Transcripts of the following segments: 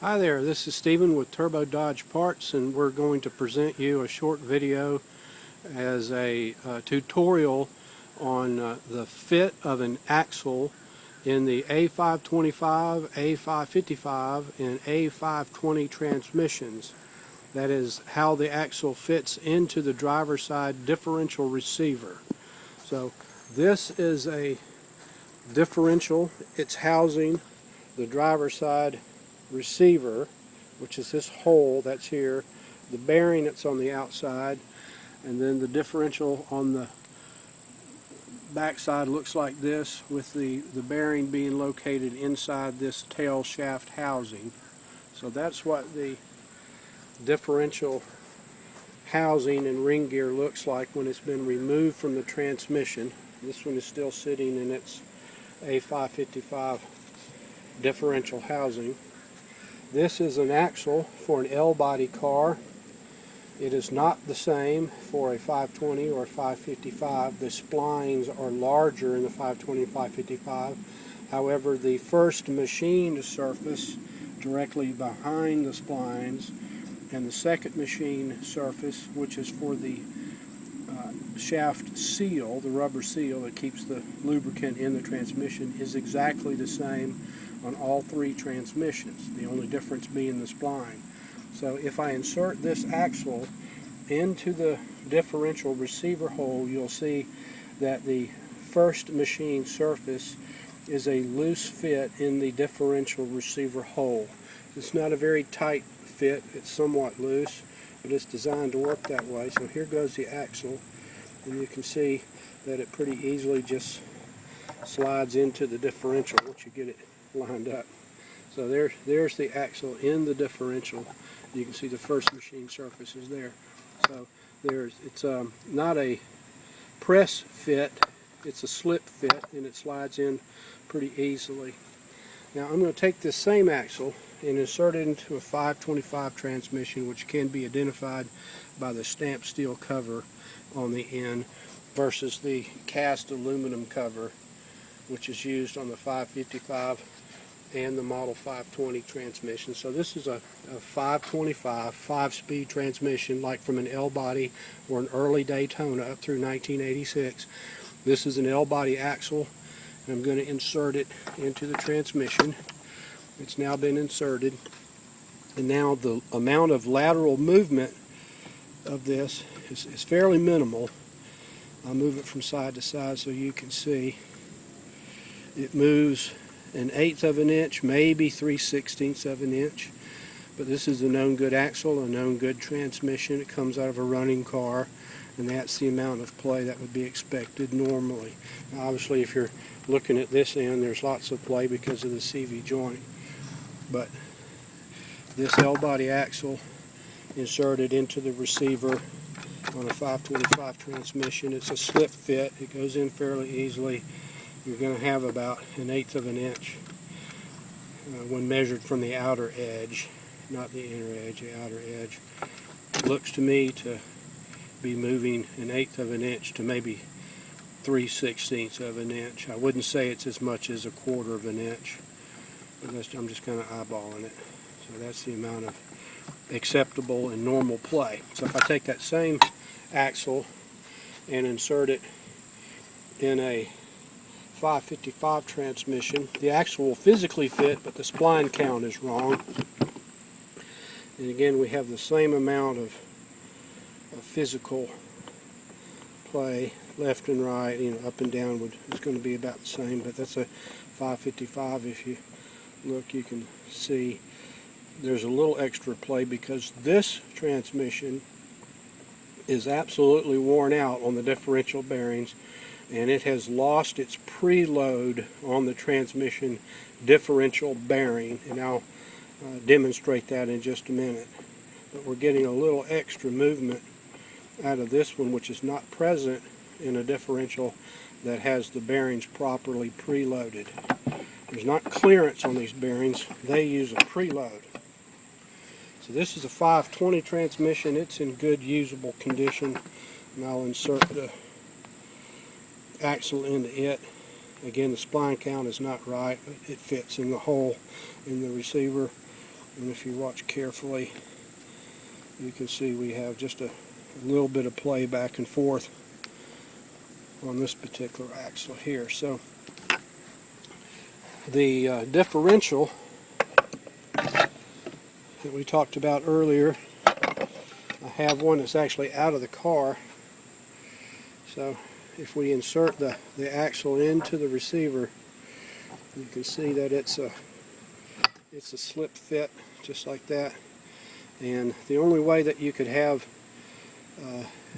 Hi there, this is Stephen with Turbo Dodge Parts, and we're going to present you a short video as a tutorial on the fit of an axle in the A525, A555, and A520 transmissions. That is how the axle fits into the driver's side differential receiver. So this is a differential. It's housing the driver's side receiver, which is this hole that's here, the bearing that's on the outside, and then the differential on the back side looks like this, with the bearing being located inside this tail shaft housing. So that's what the differential housing and ring gear looks like when it's been removed from the transmission. This one is still sitting in its A555 differential housing. This is an axle for an L-body car. It is not the same for a 520 or 555. The splines are larger in the 520 and 555. However, the first machined surface directly behind the splines and the second machined surface, which is for the shaft seal, the rubber seal that keeps the lubricant in the transmission, is exactly the same on all three transmissions, the only difference being the spline. So if I insert this axle into the differential receiver hole, you'll see that the first machine surface is a loose fit in the differential receiver hole. It's not a very tight fit, it's somewhat loose, but it's designed to work that way. So here goes the axle, and you can see that it pretty easily just slides into the differential once you get it lined up. So there's the axle in the differential. You can see the first machine surface is there. So it's not a press fit, it's a slip fit, and it slides in pretty easily. Now I'm going to take this same axle and insert it into a 525 transmission, which can be identified by the stamped steel cover on the end versus the cast aluminum cover, which is used on the 555 and the model 520 transmission. So this is a 525 5-speed transmission, like from an L-body or an early Daytona up through 1986. This is an L-body axle, and I'm going to insert it into the transmission. It's now been inserted, and now the amount of lateral movement of this is fairly minimal. I'll move it from side to side so you can see. It moves 1/8 of an inch, maybe 3/16 of an inch. But this is a known good axle, a known good transmission. It comes out of a running car, and that's the amount of play that would be expected normally. Now, obviously, if you're looking at this end, there's lots of play because of the CV joint. But this L-body axle inserted into the receiver on a 525 transmission, it's a slip fit. It goes in fairly easily. You're going to have about 1/8 of an inch when measured from the outer edge, not the inner edge, the outer edge. It looks to me to be moving 1/8 of an inch to maybe 3/16 of an inch. I wouldn't say it's as much as 1/4 of an inch. I'm just kind of eyeballing it. So that's the amount of acceptable and normal play. So if I take that same axle and insert it in a 555 transmission, the axle will physically fit, but the spline count is wrong. And again, we have the same amount of physical play, left and right, up and down is going to be about the same, but that's a 555. If you look, you can see there's a little extra play because this transmission is absolutely worn out on the differential bearings, and it has lost its preload on the transmission differential bearing, and I'll demonstrate that in just a minute. But we're getting a little extra movement out of this one, which is not present in a differential that has the bearings properly preloaded. There's not clearance on these bearings, they use a preload. So this is a 520 transmission. It's in good usable condition, and I'll insert the axle into it. Again, the spline count is not right, but it fits in the hole in the receiver. And if you watch carefully, you can see we have just a little bit of play back and forth on this particular axle here. So the differential that we talked about earlier, I have one that's actually out of the car. So if we insert the axle into the receiver, you can see that it's a slip fit just like that. And the only way that you could have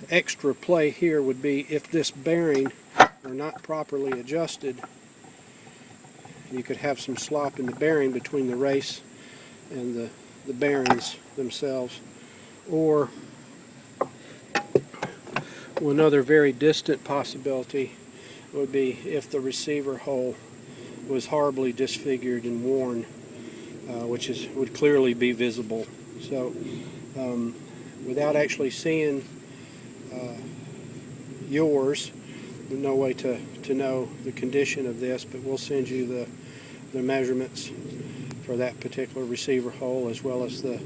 extra play here would be if this bearing were not properly adjusted. You could have some slop in the bearing between the race and the bearings themselves. Or another very distant possibility would be if the receiver hole was horribly disfigured and worn, which would clearly be visible. So without actually seeing yours, there's no way to know the condition of this, but we'll send you the measurements for that particular receiver hole, as well as the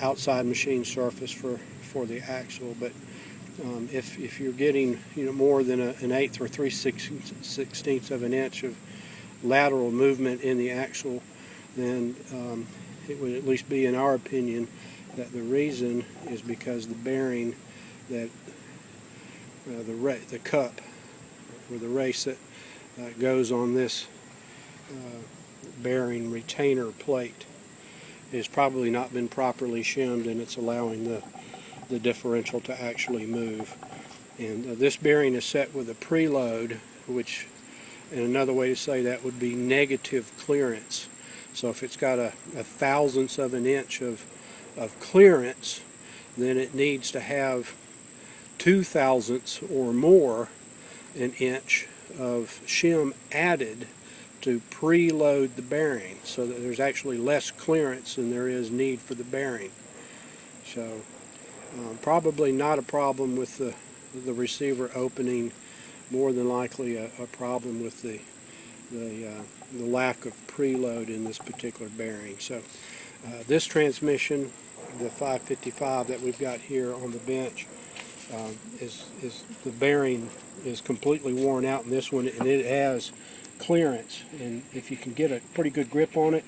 outside machine surface for the axle. But if you're getting more than an eighth or 3/16 of an inch of lateral movement in the axle, then it would at least be in our opinion that the reason is because the bearing that the cup or the race that goes on this bearing retainer plate has probably not been properly shimmed, and it's allowing the differential to actually move. And this bearing is set with a preload, which, and another way to say that would be negative clearance. So if it's got a thousandth of an inch of clearance, then it needs to have 2/1000ths or more an inch of shim added to preload the bearing, so that there's actually less clearance than there is need for the bearing. So probably not a problem with the receiver opening, more than likely a problem with the lack of preload in this particular bearing. So this transmission, the 555 that we've got here on the bench, is the bearing is completely worn out in this one, and it has clearance. And if you can get a pretty good grip on it,